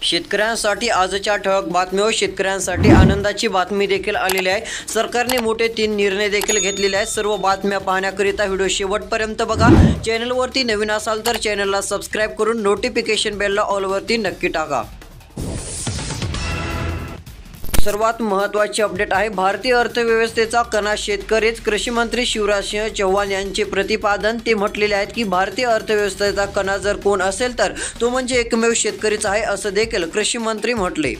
शेतकऱ्यांसाठी आजच्या ठळक बातम्या व शेतकऱ्यांसाठी आनंदाची बातमी देखील आलेली आहे। सरकारने मोठे 3 निर्णय देखील घेतलेले आहेत। सर्व बातम्या पाहण्याकरिता व्हिडिओ शेवटपर्यंत बघा। चॅनलवरती नवीन असाल तर चॅनलला सबस्क्राइब करून नोटिफिकेशन बेलला ऑल वरती नक्की टाका। सर्वात महत्त्वाची अपडेट आहे। भारतीय अर्थव्यवस्थेचा कणा शेतकरीच, कृषी मंत्री शिवराज सिंह चौहान यांचे प्रतिपादन। ते म्हटलेले आहेत की भारतीय अर्थव्यवस्थेचा कणा जर कोण असेल तर तो म्हणजे एकमेव शेतकरीच आहे, असं देखील कृषी मंत्री म्हटले।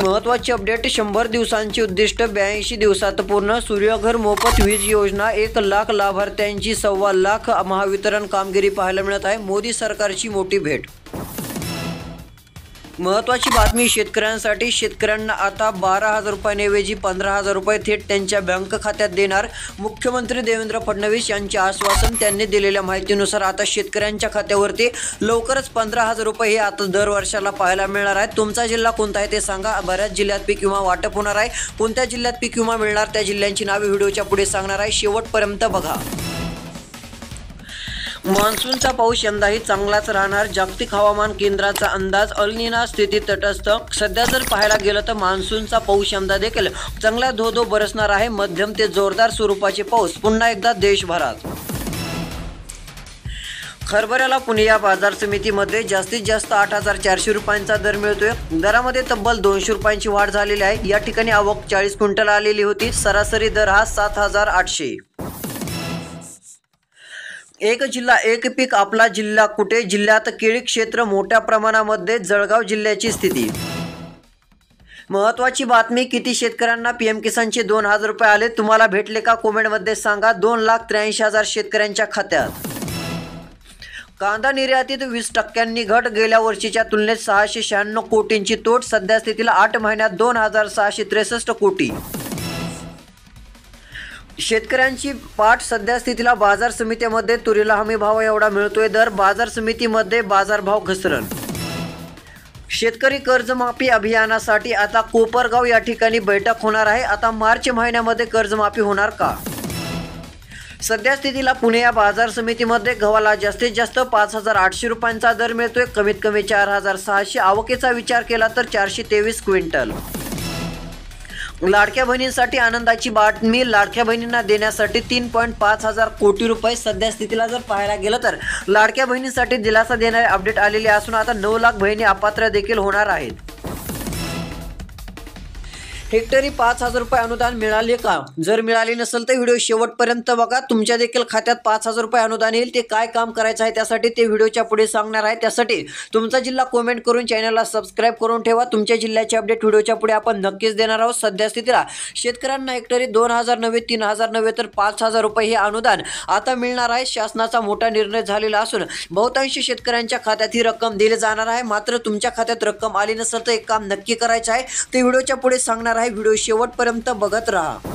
महत्त्वाची अपडेट, 100 दिवसांची उद्दिष्ट 82 दिवसात पूर्ण। सूर्यघर मोफत वीज योजना, 1 लाख लाभार्थ्यांची 1.25 लाख महावितरण कामगिरी पाहायला मिळत आहे। मोदी सरकारची मोठी भेट। महत्त्वाची बातमी शेतकऱ्यांसाठी, शेतकऱ्यांना आता 12,000 रुपयांऐवजी 15,000 रुपये थेट त्यांच्या बँक खात्यात देणार। मुख्यमंत्री देवेंद्र फडणवीस यांचे आश्वासन। त्यांनी दिलेल्या माहितीनुसार आता शेतकऱ्यांच्या खात्यावरती लवकरच 15,000 रुपये हे आता दर वर्षाला पाहायला मिळणार आहेत। तुमचा जिल्हा कोणता आहे ते सांगा। बऱ्याच जिल्ह्यात पीक विमा वाटप होणार आहे। कोणत्या जिल्ह्यात पीक विमा मिळणार त्या जिल्ह्यांची नावे व्हिडिओच्या पुढे सांगणार आहे, शेवटपर्यंत बघा। मान्सूनचा पाऊस यंदाही चांगलाच राहणार, जागतिक हवामान केंद्राचा अंदाज। अल नीना स्थिती तटस्थ। सध्या जर पाहायला गेलं तर मान्सूनचा पाऊस यंदा देखील चांगला धो बरसणार आहे। मध्यम ते जोरदार स्वरूपाचे पाऊस पुन्हा एकदा देशभरात। हरभऱ्याला पुणे या बाजार समितीमध्ये जास्तीत जास्त 8,400 रुपयांचा दर मिळतोय। दरामध्ये तब्बल 200 रुपयांची वाढ झालेली आहे। या ठिकाणी आवक 40 क्विंटल आलेली होती। सरासरी दर हा 7,800। एक जिल्हा एक पीक, आपला जिल्हा कुठे? जिल्ह्यात केळी क्षेत्र मोठ्या प्रमाणामध्ये। जळगाव जिल्ह्याची स्थिती। महत्त्वाची बातमी, किती शेतकऱ्यांना पीएम किसानचे 2,000 रुपये आले? तुम्हाला भेटले का? कमेंटमध्ये सांगा। 2,83,000 शेतकऱ्यांच्या खात्यात। कांदा निर्यातीत 20% घट, गेल्या वर्षीच्या तुलनेत 696 कोटींची तोट। सध्या स्थितीला 8 महिन्यात 2,663 कोटी। शेतकऱ्यांची पाठ सध्या स्थितीला बाजार समितीमध्ये तुरीला हमी भाव एवढा मिळतोय दर। बाजार समितीमध्ये बाजारभाव घसरण। शेतकरी कर्जमाफी अभियानासाठी आता कोपरगाव या ठिकाणी बैठक होणार आहे। आता मार्च महिन्यामध्ये कर्जमाफी होणार का? सध्या स्थितीला पुणे या बाजार समितीमध्ये गव्हाला जास्तीत जास्त 5,800 रुपयांचा दर मिळतोय, कमीत कमी 4,600। आवकेचा विचार केला तर 423 क्विंटल। लाडक्या बहिणींसाठी आनंदाची बातमी, लाडक्या बहिणींना देण्यासाठी 3.5 हजार कोटी रुपये सध्या स्थितीला जर पाहायला गेलं तर लाडक्या बहिणींसाठी दिलासा देणारे अपडेट आलेले असून आता 9 लाख बहिणी अपात्र देखील होणार आहेत। हेक्टरी 5,000 रुपये अनुदान मिळाले का? जर मिळाले नसेल तर व्हिडिओ शेवटपर्यंत बघा। तुमच्या देखील खात्यात 5,000 रुपये अनुदान येईल। ते काय काम करायचं आहे त्यासाठी ते व्हिडिओच्या पुढे सांगणार आहे। त्यासाठी तुमचा जिल्हा कमेंट करून चॅनलला सबस्क्राइब करून ठेवा। तुमच्या जिल्ह्याचे अपडेट व्हिडिओच्या पुढे आपण नक्कीच देणार आहोत। सध्या स्थितीला शेतकऱ्यांना हेक्टरी 2,000 नव्हे 3,000 नव्हे तर 5,000 रुपये हे अनुदान आता मिळणार आहे। शासनाचा मोठा निर्णय झालेला असून बहुतांश शेतकऱ्यांच्या खात्यात ही रक्कम दिली जाणार आहे। मात्र तुमच्या खात्यात रक्कम आली नसेल तर एक काम नक्की करायचं आहे, ते व्हिडिओच्या पुढे सांगणार आहे। व्हिडिओ शेवटपर्यंत बघत राहा।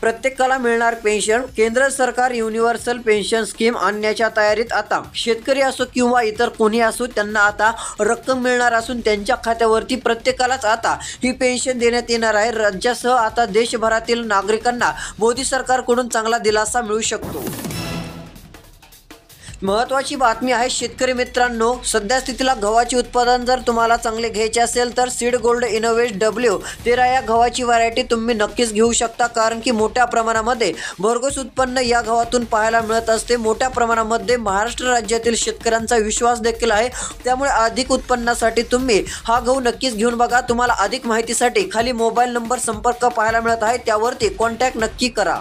प्रत्येकाला मिळणार पेन्शन, केंद्र सरकार युनिव्हर्सल पेन्शन स्कीम आणण्याच्या तयारीत। आता शेतकरी असो किंवा इतर कोणी असो त्यांना आता रक्कम मिळणार असून त्यांच्या खात्यावरती प्रत्येकालाच आता ही पेन्शन देण्यात येणार आहे। राज्यासह आता देशभरातील नागरिकांना मोदी सरकारकडून चांगला दिलासा मिळू शकतो। महत्त्वाची बातमी आहे शेतकरी मित्रांनो, सध्या स्थितीला गव्हाचे उत्पादन जर तुम्हाला चांगले घ्यायचे असेल तर सीड गोल्ड इनोव्हेट W13 या गव्हाची व्हरायटी तुम्ही नक्कीच घेऊ शकता, कारण की मोठ्या प्रमाणामध्ये भरघोस उत्पन्न या गव्हातून पाहायला मिळत असते। मोठ्या प्रमाणामध्ये महाराष्ट्र राज्यातील शेतकऱ्यांचा विश्वास देखील आहे, त्यामुळे अधिक उत्पन्नासाठी तुम्ही हा गहू नक्कीच घेऊन बघा। तुम्हाला अधिक माहितीसाठी खाली मोबाईल नंबर संपर्क पाहायला मिळत आहे, त्यावरती कॉन्टॅक्ट नक्की करा।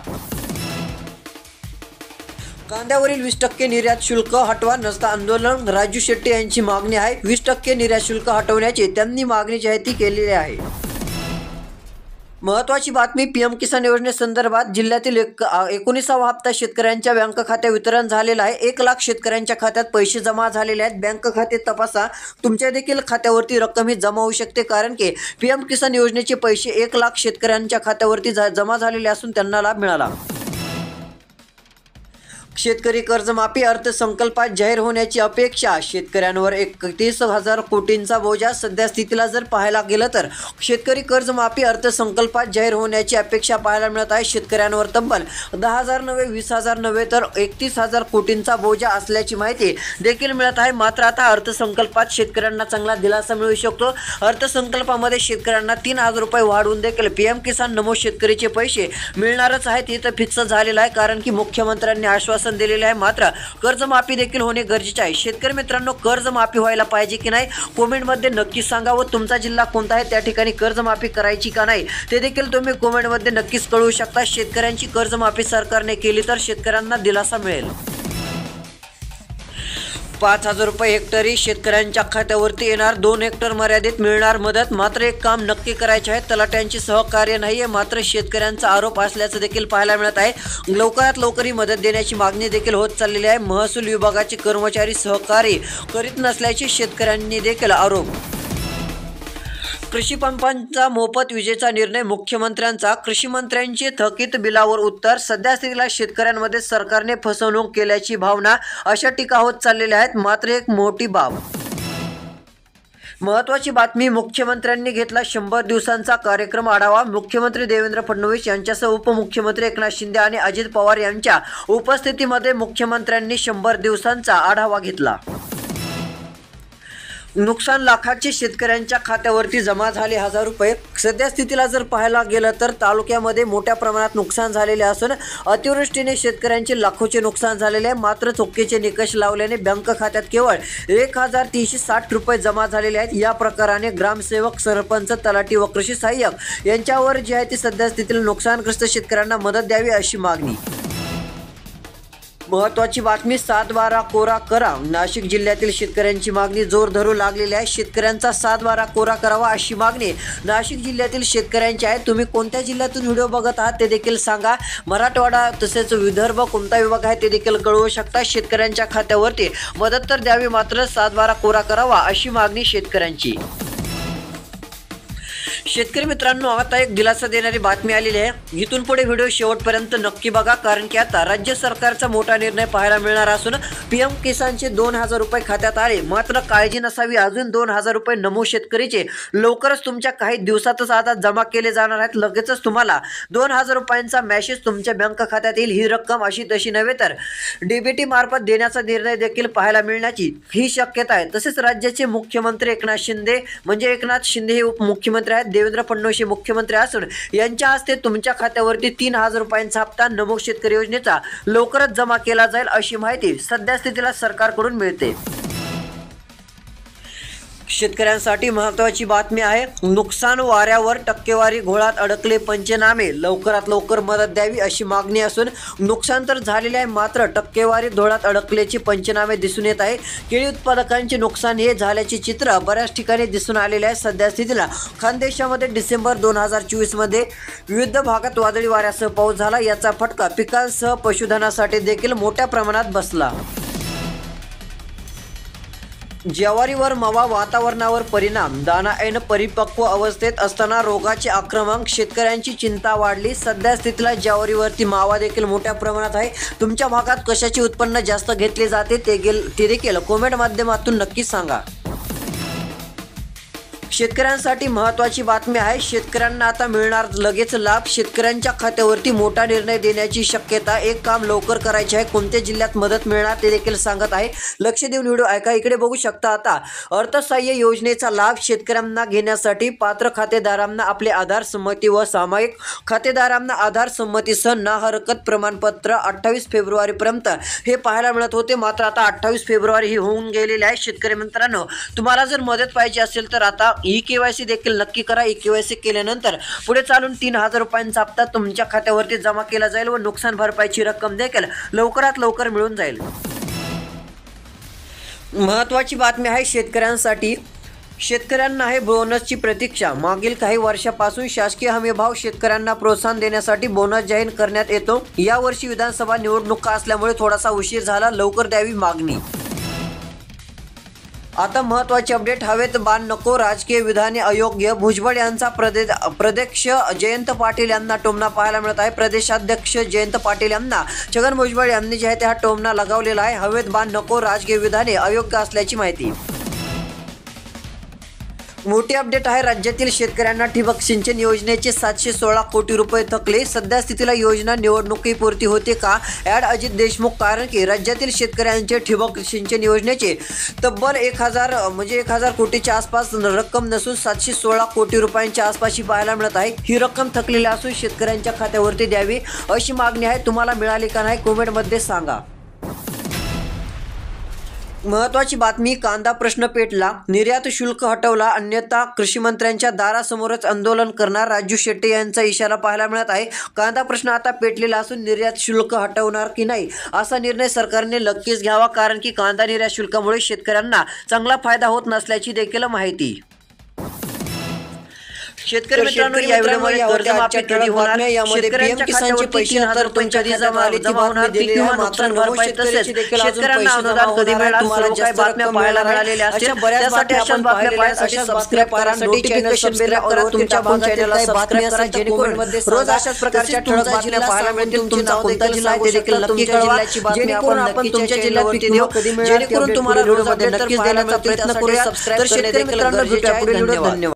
कांद्यावरील 20% निर्यात शुल्क हटवा, नसता आंदोलन। राजू शेट्टी यांची मागणी आहे। 20% निर्यात शुल्क हटवण्याची त्यांनी मागणी जी आहे ती केलेली आहे। महत्त्वाची बातमी, पीएम किसान योजनेसंदर्भात जिल्ह्यातील 19वा हप्ता शेतकऱ्यांच्या बँक खात्यात वितरण झालेला आहे। 1 लाख शेतकऱ्यांच्या खात्यात पैसे जमा झालेले आहेत। बँक खाते तपासा, तुमच्या देखील खात्यावरती रक्कम ही जमा होऊ शकते, कारण की पीएम किसान योजनेचे पैसे 1 लाख शेतकऱ्यांच्या खात्यावरती जमा झालेले असून त्यांना लाभ मिळाला। शेतकरी कर्जमाफी अर्थसंकल्पात जाहीर होण्याची अपेक्षा. शेतकऱ्यांवर 31,000 कोटींचा बोजा. सध्या स्थितीला जर पाहायला गेलं तर शेतकरी कर्जमाफी अर्थसंकल्पात जाहीर होण्याची अपेक्षा पाहायला मिळत आहे. शेतकऱ्यांवर तब्बल 10,000 नव्हे 20,000 नव्हे तर 31,000 कोटींचा बोजा असल्याची माहिती देखील मिळत आहे. मात्र आता अर्थसंकल्पात शेतकऱ्यांना चांगला दिलासा मिळू शकतो. अर्थसंकल्पामध्ये शेतकऱ्यांना 3,000 रुपये वाढवून देखील PM किसान नमो शेतकरीचे पैसे मिळणारच आहेत. हे तर फिक्स झालेलं आहे, कारण की मुख्यमंत्र्यांनी आश्वासन दिलेले आहे. मात्र कर्जमाफी देखील होणे गरजेचे आहे. शेतकरी मित्रांनो, कर्जमाफी व्हायला पाहिजे की नाही कमेंटमध्ये नक्की सांगा. व तुमचा जिल्हा कोणता आहे, त्या ठिकाणी कर्जमाफी करायची का नाही ते देखील तुम्ही कमेंटमध्ये नक्कीच कळवू शकता. शेतकऱ्यांची कर्जमाफी सरकारने केली तर शेतकऱ्यांना दिलासा मिळेल. 5,000 रुपये हेक्टरी शेतकऱ्यांच्या खात्यावरती येणार. 2 हेक्टर मर्यादित मिळणार मदत. मात्र एक काम नक्की करायचे आहे, तलाट्यांचे सहकार्य नाही आहे. मात्र शेतकऱ्यांचा आरोप असल्याचं देखील पाहायला मिळत आहे. लवकरात लवकर ही मदत देण्याची मागणी देखील होत चाललेली आहे. महसूल विभागाचे कर्मचारी सहकार्य करीत नसल्याचे शेतकऱ्यांनी देखील आरोप. कृषी पंपांचा मोफत विजेचा निर्णय मुख्यमंत्र्यांचा. कृषी मंत्र्यांचे थकीत बिलावर उत्तर. सध्या स्थितीला शेतकऱ्यांमध्ये सरकारने फसवणूक केल्याची भावना, अशा टीका होत चाललेल्या आहेत. मात्र एक मोठी बाब, महत्त्वाची बातमी, मुख्यमंत्र्यांनी घेतला 100 दिवसांचा कार्यक्रम आढावा. मुख्यमंत्री देवेंद्र फडणवीस यांच्यासह उपमुख्यमंत्री एकनाथ शिंदे आणि अजित पवार यांच्या उपस्थितीमध्ये मुख्यमंत्र्यांनी 100 दिवसांचा आढावा घेतला. नुकसान लाखाचे शेतकऱ्यांच्या खात्यावरती जमा झाले 1,000 रुपये. सध्या स्थितीला जर पाहायला गेलं तर तालुक्यामध्ये मोठ्या प्रमाणात नुकसान झालेले असून अतिवृष्टीने शेतकऱ्यांचे लाखोचे नुकसान झालेले आहे. मात्र चुकीचे निकष लावल्याने बँक खात्यात केवळ 1,360 रुपये जमा झालेले आहेत. या प्रकाराने ग्रामसेवक, सरपंच, तलाठी व कृषी सहाय्यक यांच्यावर जी आहे ती सध्या स्थितीला नुकसानग्रस्त शेतकऱ्यांना मदत द्यावी अशी मागणी. महत्त्वाची बातमी, 7/12 कोरा करा. नाशिक जिल्ह्यातील शेतकऱ्यांची मागणी जोर धरू लागलेली आहे. शेतकऱ्यांचा 7/12 कोरा करावा अशी मागणी नाशिक जिल्ह्यातील शेतकऱ्यांची आहे. तुम्ही कोणत्या जिल्ह्यातून व्हिडिओ बघत आहात ते देखील सांगा. मराठवाडा तसेच विदर्भ कोणता विभाग आहे ते देखील कळवू शकता. शेतकऱ्यांच्या खात्यावरती मदत तर द्यावी, मात्र 7/12 कोरा करावा अशी मागणी शेतकऱ्यांची. शेतकरी मित्रांनो, आता एक दिलासा देणारी बातमी आलेली आहे. इथून पुढे व्हिडिओ शेवटपर्यंत नक्की बघा, कारण की आता राज्य सरकारचा मोठा निर्णय पाहायला मिळणार असून PM किसानचे 2,000 रुपये खात्यात आले. मात्र काळजी नसावी, अजून 2,000 रुपये नमो शेतकरीचे लवकरच तुमच्या काही दिवसातच आता जमा केले जाणार आहेत. लगेचच तुम्हाला 2,000 रुपयांचा मेसेज तुमच्या बँक खात्यात येईल. ही रक्कम अशी तशी नव्हे तर DBT मार्फत देण्याचा निर्णय देखील पाहायला मिळण्याची ही शक्यता आहे. तसेच राज्याचे मुख्यमंत्री एकनाथ शिंदे हे उपमुख्यमंत्री आहेत. देवेंद्र फडणवीस मुख्यमंत्री असून यांच्या हस्ते तुमच्या खात्यावरती 3,000 रुपयांचा हप्ता नमो शेतकरी योजनेचा लवकरच जमा केला जाईल अशी माहिती सध्या स्थितीला सरकारकडून मिळते. शेतकऱ्यांसाठी महत्त्वाची बातमी आहे. नुकसान वाऱ्यावर, टक्केवारी घोळात अडकले पंचनामे. लवकरात लवकर मदत द्यावी अशी मागणी असून नुकसान तर झालेले आहे, मात्र टक्केवारी घोळात अडकल्याचे पंचनामे दिसून येत आहे. केळी उत्पादकांचे नुकसान हे झाल्याचे चित्र बऱ्याच ठिकाणी दिसून आलेले आहे. सध्या स्थितीला खानदेशामध्ये डिसेंबर 2024 मध्ये विविध भागात वादळी वाऱ्यासह पाऊस झाला. याचा फटका पिकांसह पशुधनासाठी देखील मोठ्या प्रमाणात बसला. ज्वारीवर मावा, वातावरणावर परिणाम. दाना ऐन परिपक्व अवस्थेत असताना रोगाचे आक्रमण. शेतकऱ्यांची चिंता वाढली. सध्या स्थितीला ज्वारीवरती मावा देखील मोठ्या प्रमाणात आहे. तुमच्या भागात कशाचे उत्पन्न जास्त घेतले जाते ते देखील कमेंट माध्यमातून नक्की सांगा. शेतकऱ्यांसाठी महत्त्वाची बातमी आहे. शेतकऱ्यांना आता मिळणार लगेच लाभ. शेतकऱ्यांच्या खात्यावरती मोठा निर्णय देण्याची शक्यता. एक काम लवकर करायचे आहे. कोणत्या जिल्ह्यात मदत मिळणार ते देखील सांगत आहे. लक्ष देऊन व्हिडिओ ऐका. इकडे बघू शकता, आता अर्थसहाय्य योजनेचा लाभ शेतकऱ्यांना घेण्यासाठी पात्र खातेदारांना आपले आधार संमती व सामायिक खातेदारांना आधार संमतीसह ना हरकत प्रमाणपत्र 28 फेब्रुवारीपर्यंत हे पाहायला मिळत होते. मात्र आता 28 फेब्रुवारी ही होऊन गेलेली आहे. शेतकरी मित्रांनो, तुम्हाला जर मदत पाहिजे असेल तर आता EKYC देखील नक्की करा. EKYC केल्यानंतर पुढे चालून 3,000 रुपयांचा हप्ता तुमच्या खात्यावरती जमा केला जाईल व नुकसान भरपाईची रक्कम देखील लवकरात लवकर मिळून जाईल. महत्त्वाची बातमी आहे शेतकऱ्यांसाठी. शेतकऱ्यांना आहे बोनसची प्रतीक्षा. मागील काही वर्षापासून शासकीय हमीभाव शेतकऱ्यांना प्रोत्साहन देण्यासाठी बोनस जाहीर करण्यात येतो. यावर्षी विधानसभा निवडणुका असल्यामुळे थोडासा उशीर झाला. लवकर द्यावी मागणी. आता महत्त्वाचे अपडेट. हवेत बाण नको, राजकीय विधाने अयोग्य. भुजबळ यांचा प्रदेश जयंत पाटील यांना टोमणा पाहायला मिळत आहे. प्रदेशाध्यक्ष जयंत पाटील यांना छगन भुजबळ यांनी जे आहे ते हा टोमणा लगावलेला आहे. हवेत बाण नको, राजकीय विधाने अयोग्य असल्याची माहिती. मोठी अपडेट आहे. राज्यातील शेतकऱ्यांना ठिबक सिंचन योजनेचे 716 कोटी रुपये थकले. सध्या स्थितीला योजना निवडणुकीपुरती होते का? ॲड अजित देशमुख. कारण की राज्यातील शेतकऱ्यांचे ठिबक सिंचन योजनेचे तब्बल 1000 कोटीच्या आसपास रक्कम नसून 716 कोटी रुपयांच्या आसपास पाहायला मिळत आहे. ही रक्कम थकलेली असून शेतकऱ्यांच्या खात्यावरती द्यावी अशी मागणी आहे. तुम्हाला मिळाली का नाही कमेंटमध्ये सांगा. महत्त्वाची बातमी. कांदा प्रश्न पेटला, निर्यात शुल्क हटवला, अन्यथा कृषीमंत्र्यांच्या दारासमोरच आंदोलन करणार. राजू शेट्टी यांचा इशारा पाहायला मिळत आहे. कांदा प्रश्न आता पेटलेला असून निर्यात शुल्क हटवणार की नाही असा निर्णय सरकारने नक्कीच घ्यावा. कारण की कांदा निर्यात शुल्कामुळे शेतकऱ्यांना चांगला फायदा होत नसल्याची देखील माहिती. शेतकरी मित्रांनो, या व्हिडिओमध्ये कर्जमाफी कधी होणार, शेतकऱ्यांच्या खात्यावरती 3000 रुपयांच्या जमा होणार, पीक विमा नुकसान भरपाई तसेच शेतकऱ्यांना अनुदान कधी मिळणार, सर्व काही बातम्या पाहायला मिळालेल्या असतील. त्यासाठी अशा बातम्या पाहण्यासाठी सबस्क्राईब करा, नोटिफिकेशन बेल करा, तुमच्या चॅनलला सबस्क्राईब करा जेणेकरून रोज अशाच प्रकारच्या ठळक बातम्या पाहायला मिळतील. तुमचा कोणता जिल्हा आहे ते देखील नक्की कळवा जेणेकरून आपण तुमच्या जिल्ह्यात देऊ, जेणेकरून तुम्हाला रोज अपडेट नक्कीच देण्याचा प्रयत्न करूया. तर शेतकरी मित्रांनो, भेटूया पुढील व्हिडिओ. धन्यवाद.